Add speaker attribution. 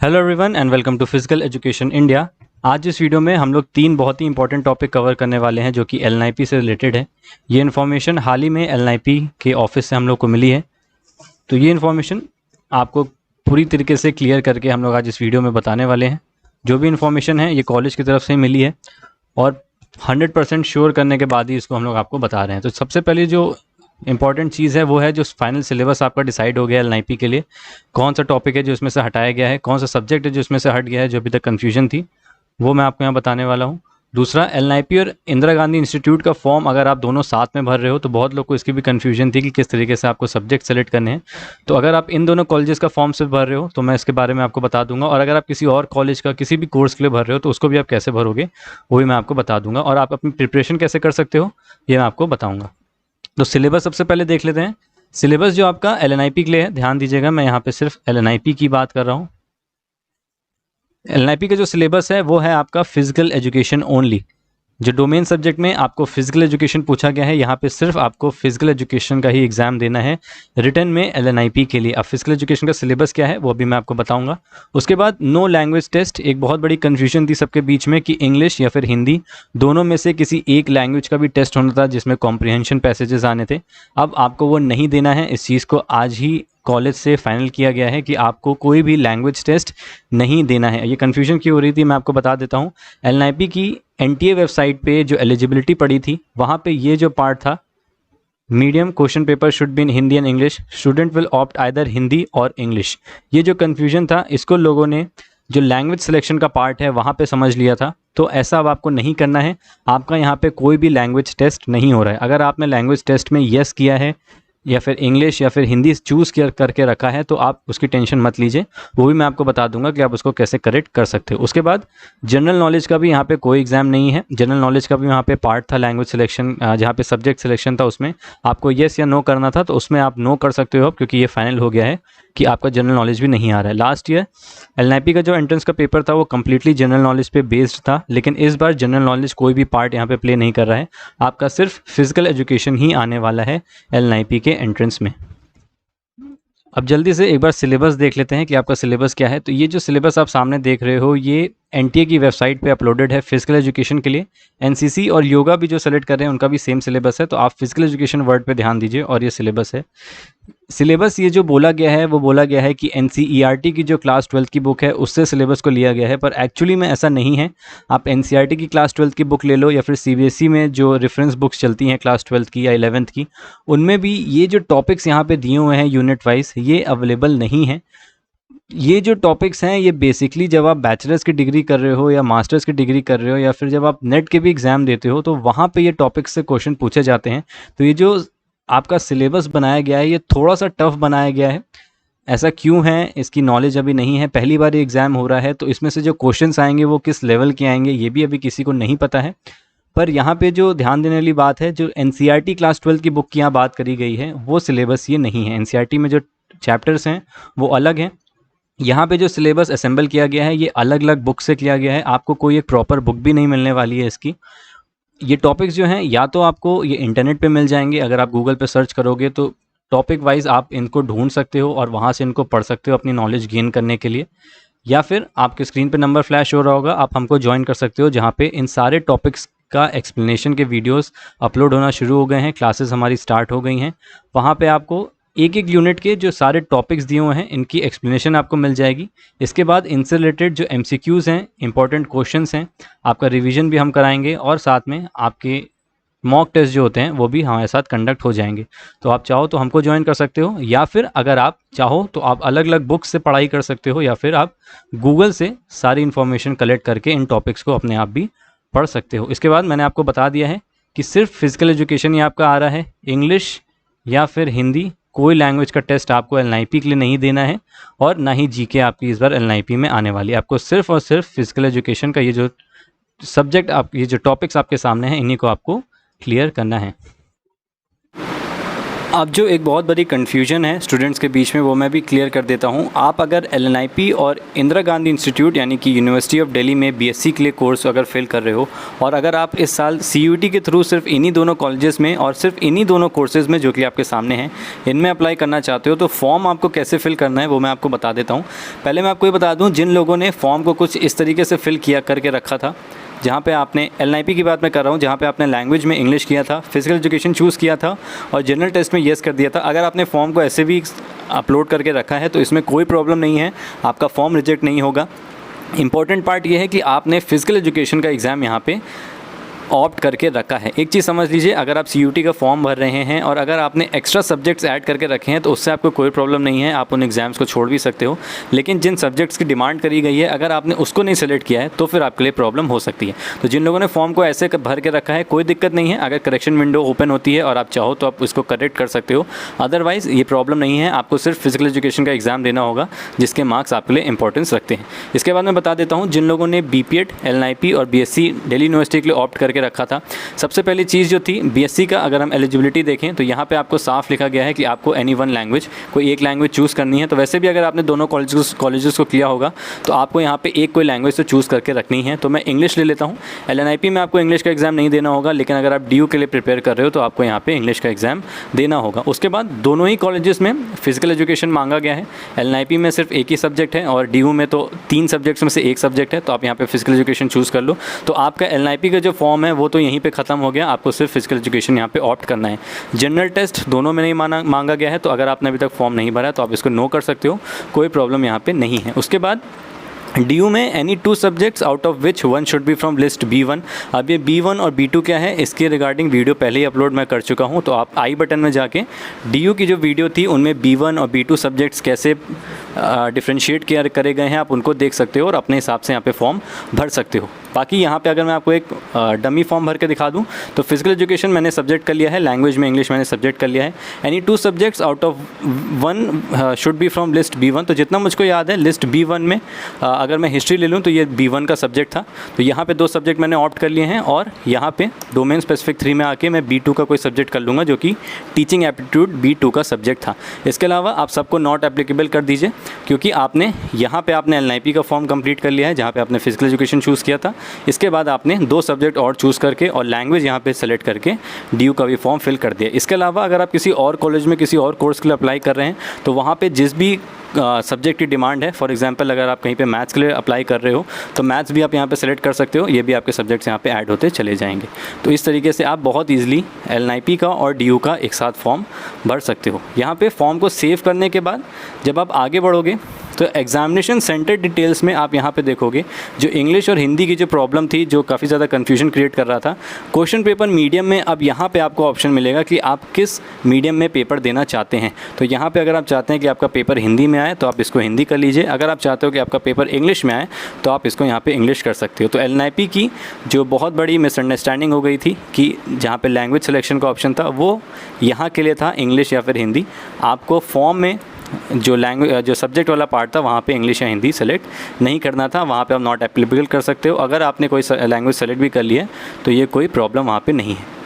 Speaker 1: Hello everyone and welcome to physical education India. आज इस video में हम लोग तीन बहुत ही इंपॉर्टेंट टॉपिक कवर करने वाले हैं जो कि एलएनआईपी से रिलेटेड है। ये इन्फॉर्मेशन हाल ही में एलएनआईपी के ऑफिस से हम लोग को मिली है, तो ये इन्फॉर्मेशन आपको पूरी तरीके से क्लियर करके हम लोग आज इस वीडियो में बताने वाले हैं। जो भी इन्फॉर्मेशन है ये कॉलेज की तरफ से मिली है और 100% श्योर करने के बाद ही इसको हम लोग आपको बता रहे हैं। तो सबसे पहले जो इंपॉर्टेंट चीज़ है वो है जो फाइनल सिलेबस आपका डिसाइड हो गया एलएनआईपी के लिए, कौन सा टॉपिक है जो इसमें से हटाया गया है, कौन सा सब्जेक्ट है जो इसमें से हट गया है, जो अभी तक कन्फ्यूजन थी वो मैं आपको यहाँ बताने वाला हूँ। दूसरा, एलएनआईपी और इंदिरा गांधी इंस्टीट्यूट का फॉर्म अगर आप दोनों साथ में भर रहे हो तो बहुत लोग को इसकी भी कन्फ्यूजन थी कि किस तरीके से आपको सब्जेक्ट सेलेक्ट करने हैं। तो अगर आप इन दोनों कॉलेजेस का फॉर्म से भर रहे हो तो मैं इसके बारे में आपको बता दूंगा, और अगर आप किसी और कॉलेज का किसी भी कोर्स के लिए भर रहे हो तो उसको भी आप कैसे भरोगे वो भी मैं आपको बता दूंगा, और आप अपनी प्रिपरेशन कैसे कर सकते हो ये मैं आपको बताऊँगा। तो सिलेबस सबसे पहले देख लेते हैं। सिलेबस जो आपका एलएनआईपी के लिए है, ध्यान दीजिएगा मैं यहाँ पे सिर्फ एलएनआईपी की बात कर रहा हूँ। एलएनआईपी का जो सिलेबस है वो है आपका फिजिकल एजुकेशन ओनली। जो डोमेन सब्जेक्ट में आपको फिजिकल एजुकेशन पूछा गया है, यहाँ पे सिर्फ आपको फिजिकल एजुकेशन का ही एग्जाम देना है रिटर्न में एलएनआईपी के लिए। अब फिजिकल एजुकेशन का सिलेबस क्या है वो भी मैं आपको बताऊंगा। उसके बाद नो लैंग्वेज टेस्ट। एक बहुत बड़ी कन्फ्यूजन थी सबके बीच में कि इंग्लिश या फिर हिंदी, दोनों में से किसी एक लैंग्वेज का भी टेस्ट होना था जिसमें कॉम्प्रिहेंशन पैसेजेस आने थे। अब आपको वो नहीं देना है। इस चीज़ को आज ही कॉलेज से फाइनल किया गया है कि आपको कोई भी लैंग्वेज टेस्ट नहीं देना है। ये कन्फ्यूजन क्यों हो रही थी मैं आपको बता देता हूँ। एलएनआईपी की एनटीए वेबसाइट पे जो एलिजिबिलिटी पड़ी थी वहाँ पे ये जो पार्ट था, medium question paper should be in Hindi and English, student will opt either Hindi और इंग्लिश। ये जो कन्फ्यूजन था इसको लोगों ने जो लैंग्वेज सिलेक्शन का पार्ट है वहाँ पे समझ लिया था। तो ऐसा अब आपको नहीं करना है। आपका यहाँ पे कोई भी लैंग्वेज टेस्ट नहीं हो रहा है। अगर आपने लैंग्वेज टेस्ट में येस किया है या फिर इंग्लिश या फिर हिंदी चूज़ करके रखा है तो आप उसकी टेंशन मत लीजिए, वो भी मैं आपको बता दूंगा कि आप उसको कैसे करेक्ट कर सकते हो। उसके बाद जनरल नॉलेज का भी यहाँ पे कोई एग्जाम नहीं है। जनरल नॉलेज का भी यहाँ पे पार्ट था लैंग्वेज सिलेक्शन, जहाँ पे सब्जेक्ट सिलेक्शन था उसमें आपको येस या नो करना था, तो उसमें आप नो कर सकते हो क्योंकि ये फाइनल हो गया है कि आपका जनरल नॉलेज भी नहीं आ रहा है। लास्ट ईयर एलएनआईपी का जो एंट्रेंस का पेपर था वो कम्प्लीटली जनरल नॉलेज पे बेस्ड था, लेकिन इस बार जनरल नॉलेज कोई भी पार्ट यहाँ पे प्ले नहीं कर रहा है। आपका सिर्फ फिजिकल एजुकेशन ही आने वाला है एलएनआईपी के एंट्रेंस में। अब जल्दी से एक बार सिलेबस देख लेते हैं कि आपका सिलेबस क्या है। तो ये जो सिलेबस आप सामने देख रहे हो ये एनटीए की वेबसाइट पे अपलोडेड है फिजिकल एजुकेशन के लिए। एनसीसी और योगा भी जो सेलेक्ट कर रहे हैं उनका भी सेम सिलेबस है, तो आप फिजिकल एजुकेशन वर्ड पे ध्यान दीजिए और ये सिलेबस है। सिलेबस ये जो बोला गया है वो बोला गया है कि एनसीईआरटी की जो क्लास 12 की बुक है उससे सिलेबस को लिया गया है, पर एक्चुअली में ऐसा नहीं है। आप एनसीईआरटी की क्लास 12 की बुक ले लो या फिर सीबीएसई में जो रेफरेंस बुक्स चलती हैं क्लास 12 की या 11th की, उनमें भी ये जो टॉपिक्स यहाँ पे दिए हुए हैं यूनिट वाइज ये अवेलेबल नहीं है। ये जो टॉपिक्स हैं ये बेसिकली जब आप बैचलर्स की डिग्री कर रहे हो या मास्टर्स की डिग्री कर रहे हो या फिर जब आप नेट के भी एग्ज़ाम देते हो तो वहाँ पे ये टॉपिक्स से क्वेश्चन पूछे जाते हैं। तो ये जो आपका सिलेबस बनाया गया है ये थोड़ा सा टफ बनाया गया है। ऐसा क्यों है इसकी नॉलेज अभी नहीं है, पहली बार ये एग्ज़ाम हो रहा है, तो इसमें से जो क्वेश्चंस आएंगे वो किस लेवल के आएंगे ये भी अभी किसी को नहीं पता है। पर यहाँ पे जो ध्यान देने वाली बात है, जो एनसीईआरटी क्लास 12 की बुक की यहाँ बात करी गई है वो सिलेबस ये नहीं है। एनसीईआरटी में जो चैप्टर्स हैं वो अलग हैं। यहाँ पे जो सिलेबस असेंबल किया गया है ये अलग अलग बुक से किया गया है। आपको कोई एक प्रॉपर बुक भी नहीं मिलने वाली है इसकी। ये टॉपिक्स जो हैं या तो आपको ये इंटरनेट पे मिल जाएंगे, अगर आप गूगल पे सर्च करोगे तो टॉपिक वाइज आप इनको ढूंढ सकते हो और वहाँ से इनको पढ़ सकते हो अपनी नॉलेज गेन करने के लिए, या फिर आपके स्क्रीन पे नंबर फ्लैश हो रहा होगा, आप हमको ज्वाइन कर सकते हो जहाँ पे इन सारे टॉपिक्स का एक्सप्लेनेशन के वीडियोस अपलोड होना शुरू हो गए हैं। क्लासेस हमारी स्टार्ट हो गई हैं। वहाँ पे आपको एक एक यूनिट के जो सारे टॉपिक्स दिए हुए हैं इनकी एक्सप्लेनेशन आपको मिल जाएगी। इसके बाद इनसे रिलेटेड जो एमसीक्यूज़ हैं, इंपॉर्टेंट क्वेश्चंस हैं, आपका रिवीजन भी हम कराएंगे और साथ में आपके मॉक टेस्ट जो होते हैं वो भी हमारे साथ कंडक्ट हो जाएंगे। तो आप चाहो तो हमको ज्वाइन कर सकते हो, या फिर अगर आप चाहो तो आप अलग अलग बुक्स से पढ़ाई कर सकते हो, या फिर आप गूगल से सारी इन्फॉर्मेशन कलेक्ट करके इन टॉपिक्स को अपने आप भी पढ़ सकते हो। इसके बाद मैंने आपको बता दिया है कि सिर्फ फिजिकल एजुकेशन ही आपका आ रहा है। इंग्लिश या फिर हिंदी कोई लैंग्वेज का टेस्ट आपको एलएनआईपी के लिए नहीं देना है, और ना ही जीके आपकी इस बार एलएनआईपी में आने वाली है। आपको सिर्फ और सिर्फ फिजिकल एजुकेशन का ये जो सब्जेक्ट ये जो टॉपिक्स आपके सामने हैं इन्हीं को आपको क्लियर करना है। अब जो एक बहुत बड़ी कन्फ्यूजन है स्टूडेंट्स के बीच में वो मैं भी क्लियर कर देता हूँ। आप अगर LNIP और इंदिरा गांधी इंस्टीट्यूट यानी कि यूनिवर्सिटी ऑफ दिल्ली में BSc के लिए कोर्स अगर फिल कर रहे हो और अगर आप इस साल CUET के थ्रू सिर्फ इन्हीं दोनों कॉलेजेस में और सिर्फ इन्हीं दोनों कोर्सेज़ में जो कि आपके सामने हैं इनमें अप्लाई करना चाहते हो तो फॉर्म आपको कैसे फिल करना है वो मैं आपको बता देता हूँ। पहले मैं आपको ये बता दूँ, जिन लोगों ने फॉर्म को कुछ इस तरीके से फिल किया करके रखा था, जहाँ पे आपने LNIP की बात मैं कर रहा हूँ, जहाँ पे आपने लैंग्वेज में इंग्लिश किया था, फिजिकल एजुकेशन चूज़ किया था और जनरल टेस्ट में येस कर दिया था, अगर आपने फॉर्म को ऐसे भी अपलोड करके रखा है तो इसमें कोई प्रॉब्लम नहीं है, आपका फॉर्म रिजेक्ट नहीं होगा। इंपॉर्टेंट पार्ट ये है कि आपने फिजिकल एजुकेशन का एग्ज़ाम यहाँ पे ऑप्ट करके रखा है। एक चीज़ समझ लीजिए, अगर आप CUET का फॉर्म भर रहे हैं और अगर आपने एक्स्ट्रा सब्जेक्ट्स ऐड करके रखे हैं तो उससे आपको कोई प्रॉब्लम नहीं है, आप उन एग्ज़ाम्स को छोड़ भी सकते हो। लेकिन जिन सब्जेक्ट्स की डिमांड करी गई है अगर आपने उसको नहीं सेलेक्ट किया है तो फिर आपके लिए प्रॉब्लम हो सकती है। तो जिन लोगों ने फॉर्म को ऐसे भर के रखा है कोई दिक्कत नहीं है, अगर करेक्शन विंडो ओपन होती है और आप चाहो तो आप उसको करेक्ट कर सकते हो, अदरवाइज़ ये प्रॉब्लम नहीं है। आपको सिर्फ फिजिकल एजुकेशन का एग्ज़ाम देना होगा जिसके मार्क्स आपके लिए इंपॉर्टेंस रखते हैं। इसके बाद मैं बता देता हूँ, जिन लोगों ने BPED, LNIP और BSc दिल्ली यूनिवर्सिटी के लिए ऑप्ट करके रखा था, सबसे पहली चीज़ जो थी BSc का अगर हम एलिजिबिलिटी देखें तो यहाँ पे आपको साफ लिखा गया है कि आपको एनी वन लैंग्वेज, कोई एक लैंग्वेज चूज़ करनी है। तो वैसे भी अगर आपने दोनों कॉलेजेस को किया होगा तो आपको यहाँ पे एक कोई लैंग्वेज तो चूज़ करके रखनी है। तो मैं इंग्लिश ले लेता हूँ। LNIP में आपको इंग्लिश का एग्ज़ाम नहीं देना होगा, लेकिन अगर आप DU के लिए प्रिपेयर कर रहे हो तो आपको यहाँ पर इंग्लिश का एग्ज़ाम देना होगा। उसके बाद दोनों ही कॉलेजेस में फिजिकल एजुकेशन मांगा गया है। LNIP में सिर्फ एक ही सब्जेक्ट है और DU में तो 3 सब्जेक्ट्स में से एक सब्जेक्ट है, तो आप यहाँ पे फिजिकल एजुकेशन चूज़ कर लो। तो आपका LNIP का जो फॉर्म है वो तो यहीं पे ख़त्म हो गया, आपको सिर्फ फिजिकल एजुकेशन यहाँ पे ऑप्ट करना है। जनरल टेस्ट दोनों में नहीं मांगा गया है, तो अगर आपने अभी तक फॉर्म नहीं भरा तो आप इसको नो कर सकते हो, कोई प्रॉब्लम यहाँ पे नहीं है। उसके बाद DU में any 2 subjects out of which 1 should be from list B1। अब ये B1 और B2 क्या है इसके रिगार्डिंग वीडियो पहले ही अपलोड मैं कर चुका हूँ, तो आप आई बटन में जाके DU की जो वीडियो थी उनमें B1 और B2 सब्जेक्ट्स कैसे डिफ्रेंशिएट करे गए हैं आप उनको देख सकते हो और अपने हिसाब से यहाँ पे फॉर्म भर सकते हो। बाकी यहाँ पे अगर मैं आपको एक डमी फॉर्म भर के दिखा दूँ तो फिजिकल एजुकेशन मैंने सब्जेक्ट कर लिया है, लैंग्वेज में इंग्लिश मैंने सब्जेक्ट कर लिया है। Any 2 subjects out of 1 should be from list B1। तो जितना मुझको याद है लिस्ट B1 में अगर मैं हिस्ट्री ले लूँ तो ये B1 का सब्जेक्ट था, तो यहाँ पे 2 सब्जेक्ट मैंने ऑप्ट कर लिए हैं और यहाँ पे डोमेन स्पेसिफिक 3 में आके मैं B2 का कोई सब्जेक्ट कर लूँगा जो कि टीचिंग एप्टीट्यूड B2 का सब्जेक्ट था। इसके अलावा आप सबको नॉट एप्लीकेबल कर दीजिए क्योंकि आपने यहाँ पे आपने LNIP का फॉर्म कंप्लीट कर लिया है जहाँ पे आपने फिजिकल एजुकेशन चूज़ किया था। इसके बाद आपने 2 सब्जेक्ट और चूज़ करके और लैंग्वेज यहाँ पे सेलेक्ट करके DU का भी फॉर्म फिल कर दिया। इसके अलावा अगर आप किसी और कॉलेज में किसी और कोर्स के लिए अप्लाई कर रहे हैं तो वहाँ पे जिस भी सब्जेक्ट की डिमांड है, फॉर एग्जांपल अगर आप कहीं पे मैथ्स के लिए अप्लाई कर रहे हो तो मैथ्स भी आप यहाँ पे सेलेक्ट कर सकते हो, ये भी आपके सब्जेक्ट्स यहाँ पे ऐड होते चले जाएंगे। तो इस तरीके से आप बहुत ईजिली LNIP का और DU का एक साथ फॉर्म भर सकते हो। यहाँ पे फॉर्म को सेव करने के बाद जब आप आगे बढ़ोगे तो एग्जामिनेशन सेंटर डिटेल्स में आप यहाँ पे देखोगे जो इंग्लिश और हिंदी की जो प्रॉब्लम थी जो काफ़ी ज़्यादा कन्फ्यूजन क्रिएट कर रहा था, क्वेश्चन पेपर मीडियम में अब यहाँ पे आपको ऑप्शन मिलेगा कि आप किस मीडियम में पेपर देना चाहते हैं। तो यहाँ पे अगर आप चाहते हैं कि आपका पेपर हिंदी में आए तो आप इसको हिंदी कर लीजिए, अगर आप चाहते हो कि आपका पेपर इंग्लिश में आए तो आप इसको यहाँ पर इंग्लिश कर सकते हो। तो LNIP की जो बहुत बड़ी मिसअंडरस्टैंडिंग हो गई थी कि जहाँ पर लैंग्वेज सिलेक्शन का ऑप्शन था वो यहाँ के लिए था इंग्लिश या फिर हिंदी, आपको फॉर्म में जो सब्जेक्ट वाला पार्ट था वहाँ पे इंग्लिश या हिंदी सेलेक्ट नहीं करना था, वहाँ पे आप नॉट एप्लीकेबल कर सकते हो। अगर आपने कोई लैंग्वेज सेलेक्ट भी कर लिया है तो ये कोई प्रॉब्लम वहाँ पे नहीं है।